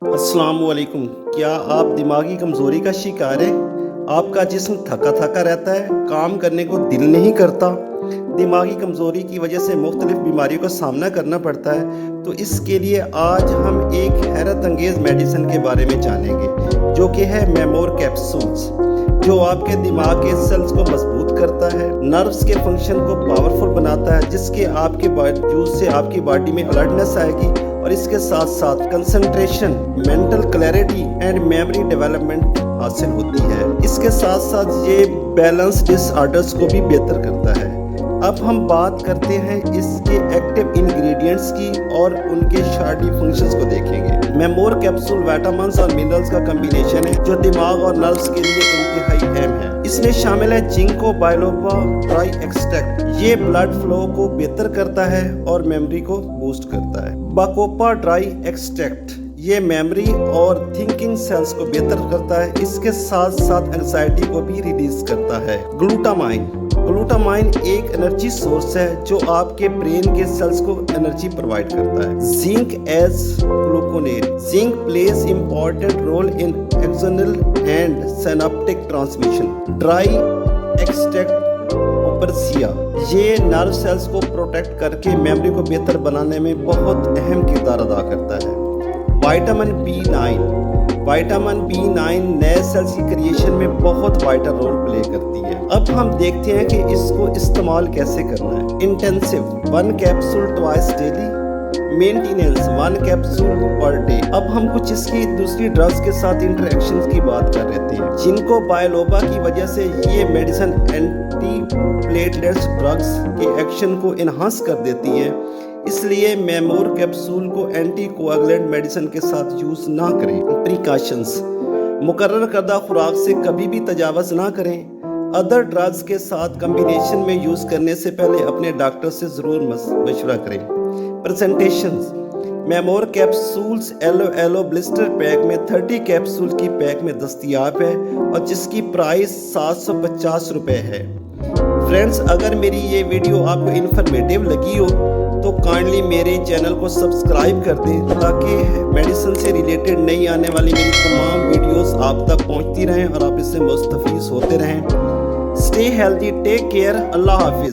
अस्सलाम वालेकुम। क्या आप दिमागी कमज़ोरी का शिकार हैं? आपका जिस्म थका थका रहता है, काम करने को दिल नहीं करता, दिमागी कमज़ोरी की वजह से मुख्तलिफ बीमारियों का सामना करना पड़ता है, तो इसके लिए आज हम एक हैरत अंगेज़ मेडिसिन के बारे में जानेंगे जो कि है मेमोर कैप्सूल्स, जो आपके दिमाग के सेल्स को मजबूत करता है, नर्व्स के फंक्शन को पावरफुल बनाता है, जिसके आपके यूज से आपकी बॉडी में अलर्टनेस आएगी और इसके साथ साथ concentration, mental clarity and memory development हासिल होती है। इसके साथ साथ ये बैलेंस डिसऑर्डर्स को भी बेहतर करता है। अब हम बात करते हैं इसके एक्टिव इंग्रेडिएंट्स की और उनके शार्डी फंक्शंस को देखेंगे। मेमोर कैप्सूल विटामिन्स और मिनरल्स का कॉम्बिनेशन है जो दिमाग और नर्व्स के लिए इंतहाई अहम है। इसमें शामिल है जिंको बायलोबा ड्राई एक्सट्रैक्ट, ये ब्लड फ्लो को बेहतर करता है और मेमोरी को बूस्ट करता है। बाकोपा ड्राई एक्सट्रैक्ट, ये मेमोरी और थिंकिंग सेल्स को बेहतर करता है, इसके साथ साथ एंजाइटी को भी रिलीज करता है। ग्लूटामाइन, ग्लूटामाइन एक एनर्जी सोर्स है जो आपके ब्रेन के सेल्स को एनर्जी प्रोवाइड करता है। Zinc as gluconate, zinc plays important role in axonal and synaptic transmission. Dry extract ओपरसिया, ये नर्व सेल्स को प्रोटेक्ट करके मेमोरी को बेहतर बनाने में बहुत अहम किरदार अदा करता है। विटामिन B9, विटामिन B9 नए सेल्स की क्रिएशन में बहुत वाइटल रोल प्ले करती है। अब हम देखते हैं कि इसको इस्तेमाल कैसे करना है। Intensive 1 capsule twice daily, maintenance 1 capsule per day. अब हम कुछ इसकी दूसरी ड्रग्स के साथ इंटरेक्शंस की बात कर रहे हैं। जिनको बायलोबा की वजह से ये मेडिसिन एंटी प्लेटलेट्स ड्रग्स के एक्शन को इन्हांस कर देती है, इसलिए मेमोर कैप्सूल को एंटी कोएगुलेंट मेडिसिन के साथ यूज ना करें। प्रिकॉशंस, मुकर्रर करदा खुराक से कभी भी तजावज़ ना करें। अदर ड्रग्स के साथ कम्बिनेशन में यूज करने से पहले अपने डॉक्टर से ज़रूर मशवरा करें। Presentations, Memor capsules alu blister pack में 30 कैप्सूल की पैक में दस्तयाब है और जिसकी प्राइस 750 रुपये है। फ्रेंड्स, अगर मेरी ये वीडियो आपको इन्फॉर्मेटिव लगी हो तो काइंडली मेरे चैनल को सब्सक्राइब कर दें ताकि मेडिसिन से रिलेटेड नई आने वाली मेरी तमाम वीडियोस आप तक पहुंचती रहें और आप इससे मुस्तफीज़ होते रहें। स्टे हेल्दी, टेक केयर, अल्लाह हाफिज़।